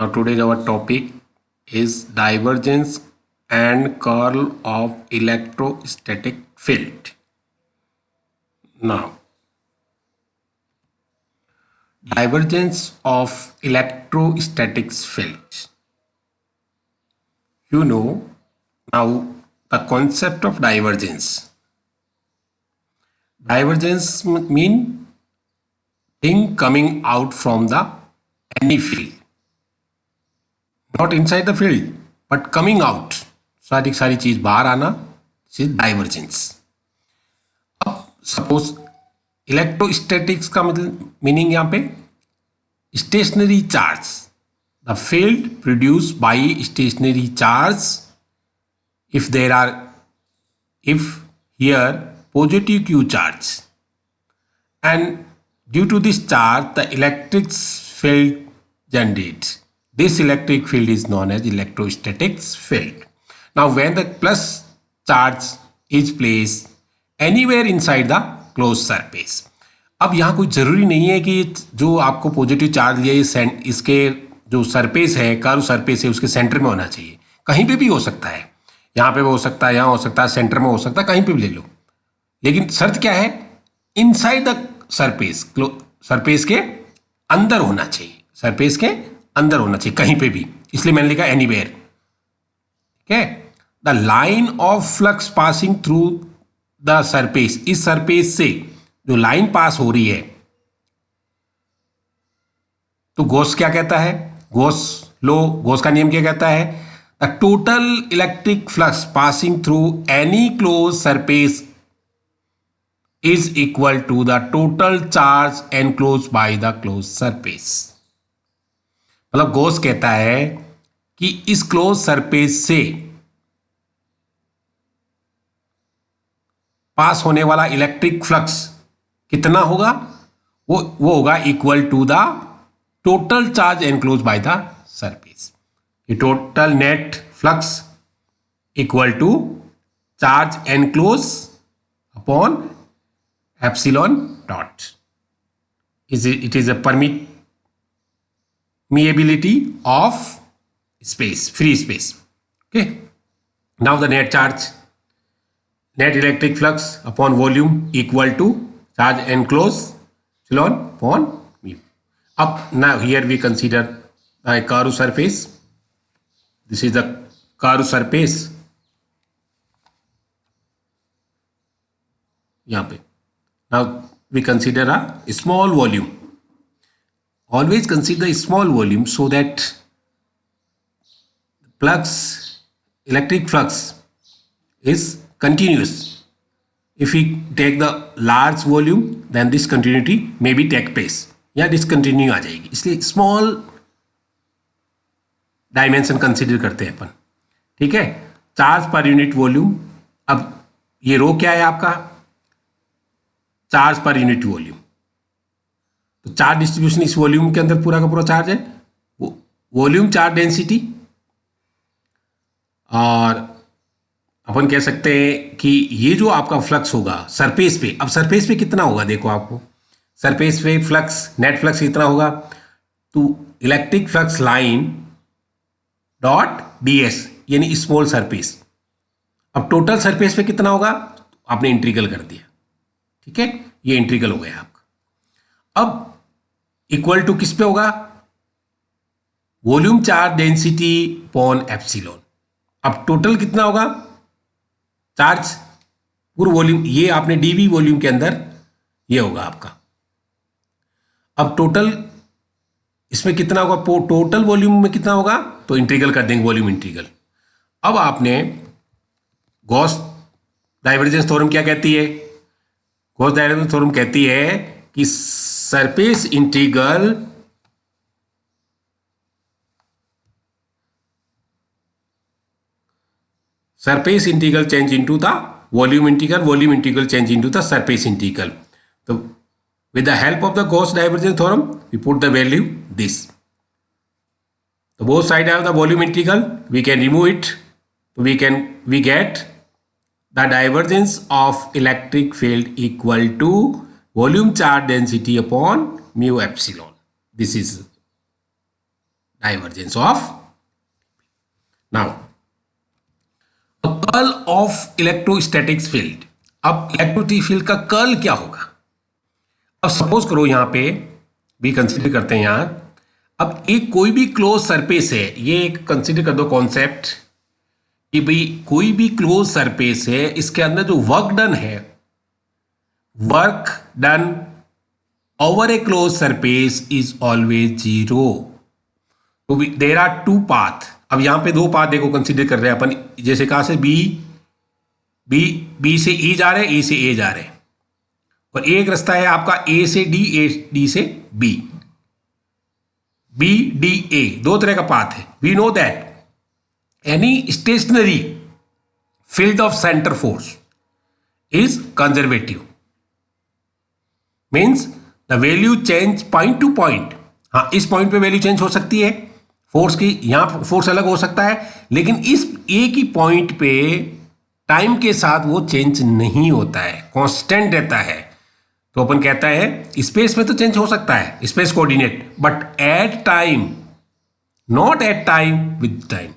Now today's our topic is divergence and curl of electrostatic field. Now, divergence of electrostatic field. You know now the concept of divergence. Divergence mean thing coming out from the any field. Not inside the field, but coming out. सारी चीज बाहर आना, divergence. अब suppose electrostatics का मतलब meaning यहाँ पे stationary charge, the field produce by stationary charge if here positive q charge, and due to this charge the electric field generates. This electric field is known as electrostatic field. Now when the plus charge is placed anywhere inside the closed surface, अब यहाँ कोई ज़रूरी नहीं है कि जो आपको positive charge लिया ये इसके जो सरफेस है, कर्व सरफेस है, उसके सेंटर में होना चाहिए. कहीं पे भी हो सकता है, यहाँ पे हो सकता है, यहाँ हो सकता है, सेंटर में हो सकता है, कहीं पे भी ले लो. लेकिन शर्त क्या है? इनसाइड द सरफेस, सरफेस के अंदर होना चाहिए, सरफेस के अंदर होना चाहिए, कहीं पे भी. इसलिए मैंने लिखा एनीवेयर. ठीक है. The line of flux passing through the surface, इस सरफेस से जो लाइन पास हो रही है, तो गॉस क्या कहता है? गॉस का नियम क्या कहता है? The total electric flux passing through any close surface is equal to the total charge enclose by the close surface. मतलब गॉस कहता है कि इस क्लोज सरफेस से पास होने वाला इलेक्ट्रिक फ्लक्स कितना होगा? वो होगा equal to the total charge enclose by the surface. ये total net flux equal to charge enclose upon epsilon dot. It is a permeability of space, free space. Okay. Now the net charge, net electric flux upon volume equal to charge enclosed epsilon upon mu. Up now here we consider a curved surface. This is the curved surface. यहाँ पे. Now we consider a small volume. Always consider a small volume so that electric flux is continuous. If we take the large volume, then this continuity may be take place, या discontinue आ जाएगी. इसलिए small dimension consider करते हैं अपन. ठीक है. Charge per unit volume. अब ये रो क्या है आपका? Charge per unit volume. तो चार्ज डिस्ट्रीब्यूशन इस वॉल्यूम के अंदर पूरा का पूरा चार्ज है, वो वॉल्यूम चार्ज डेंसिटी. और अपन कह सकते हैं कि ये जो आपका फ्लक्स होगा सरफेस पे, अब सरफेस पे कितना होगा देखो आपको, सरफेस पे फ्लक्स, नेट फ्लक्स कितना होगा? तो electric flux line dot ds यानी स्मॉल सरफेस. अब टोटल सरफेस पे कितना होगा? आपने इंटीग्रल कर दिया. ठीक है. ये इंटीग्रल हो गया आपका. अब इक्वल टू किस पे होगा? Volume charge density upon epsilon. अब टोटल कितना होगा? चार्ज पूरा वॉल्यूम, ये आपने डीवी वॉल्यूम के अंदर ये होगा आपका. अब टोटल इसमें कितना होगा? टोटल वॉल्यूम में कितना होगा? तो इंटीग्रल कर देंगे, वॉल्यूम इंटीग्रल. अब आपने गॉस डाइवर्जेंस थ्योरम क्या कहती है? गॉस डाइवर्जेंस थ्योरम कहती है कि surface integral change into the volume integral change into the surface integral. So with the help of the Gauss divergence theorem we put the value this. So both sides have the volume integral, we can remove it. So we get the divergence of electric field equal to volume charge density upon mu epsilon. This is divergence of. Now, the curl of electrostatic field. अब electrostatic field का curl क्या होगा? अब suppose करो यहां पे भी consider करते हैं यहां, अब एक कोई भी क्लोज सरफेस है, ये एक कंसीडर कर दो कॉन्सेप्ट कि भाई कोई भी क्लोज सरफेस है, इसके अंदर जो वर्क डन है, work done over A close surface is always zero. तो देर आर टू पाथ. अब यहां पे दो पाथ देखो कंसीडर कर रहे हैं अपन, जैसे कहां से बी से ई जा रहे हैं, ई से ए जा रहे हैं, और एक रास्ता है आपका ए से डी, ए डी से बी, बी डी ए, दो तरह का पाथ है. We know that any stationary field of centre force is conservative, means the value change point to point. हाँ, इस पॉइंट पे वैल्यू चेंज हो सकती है फोर्स की, यहां फोर्स अलग हो सकता है, लेकिन इस एक ही पॉइंट पे टाइम के साथ वो चेंज नहीं होता है, कांस्टेंट रहता है. तो अपन कहता है स्पेस में तो चेंज हो सकता है, space coordinate, but at time, not at time with time,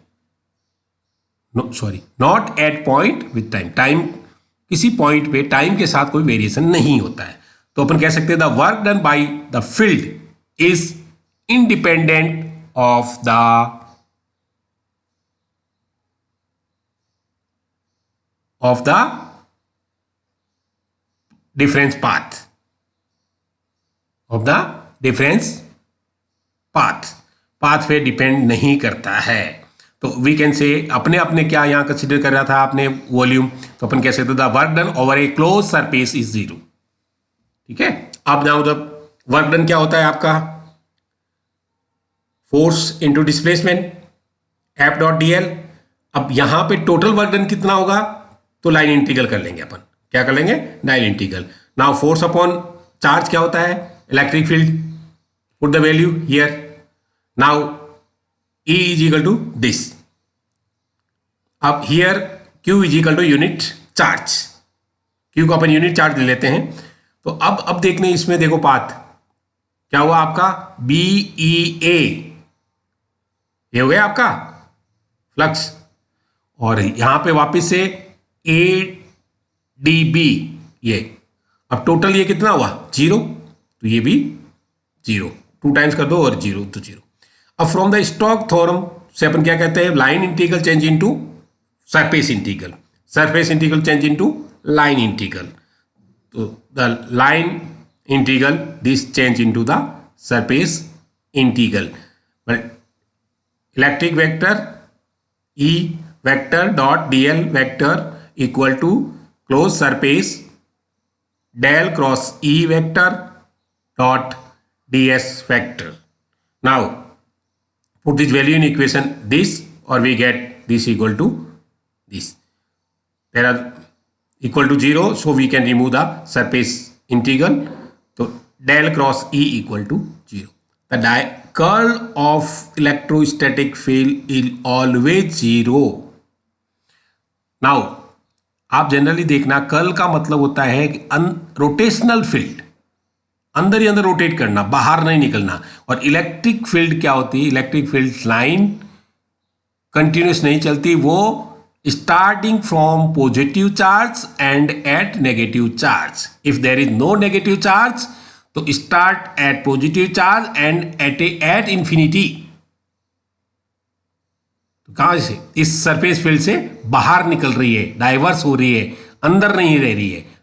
not at point with time. Time किसी पॉइंट पे टाइम के साथ कोई वेरिएशन नहीं होता है. तो अपन कह सकते हैं the work done by the field is independent of the difference path, of the difference path पे डिपेंड नहीं करता है. तो वी कैन से अपने अपने क्या यहां कंसिडर कर रहा था आपने वॉल्यूम, तो अपन कह सकते the work done over A close surface is zero. ठीक है. अब नाउ द वर्क डन क्या होता है आपका, force into displacement, F dot D L. अब यहां पे टोटल वर्क डन कितना होगा, तो लाइन इंटीग्रल कर लेंगे अपन. क्या कर लेंगे, line integral. Now force upon charge क्या होता है, electric field, put the value here. Now E is equal to this. अब here Q is equal to unit charge, Q को अपन यूनिट चार्ज ले लेते हैं. तो अब देखने इसमें देखो पाथ क्या हुआ आपका, BEA, ये हो गया आपका फ्लक्स, और यहां पे वापस से ADB ये. अब टोटल ये कितना हुआ, जीरो, तो ये भी जीरो, 2 टाइम्स कर दो और जीरो तो जीरो. अब फ्रॉम द स्टोक्स थ्योरम से अपन क्या कहते हैं, line integral change into surface integral, surface integral change into line integral. तो the line integral this change into the surface integral. Electric vector E vector dot dl vector equal to close surface del cross E vector dot ds vector. Now put this value in equation this, or we get this equal to this. There are equal to 0, so we can remove the surface integral. So del cross E equal to 0. The curl of electrostatic field is always 0. Now आप generally देखना, curl का मतलब होता है कि rotational field, अंदर ही अंदर rotate करना, बाहर नहीं निकलना. और इलेक्ट्रिक फील्ड क्या होती है, इलेक्ट्रिक फील्ड लाइन कंटिन्यूस नहीं चलती, वो starting from positive charge and at negative charge. If there is no negative charge तो start at positive charge and at infinity. तो कहां से, इस सरफेस फील्ड से बाहर निकल रही है, डाइवर्स हो रही है, अंदर नहीं रह रही है.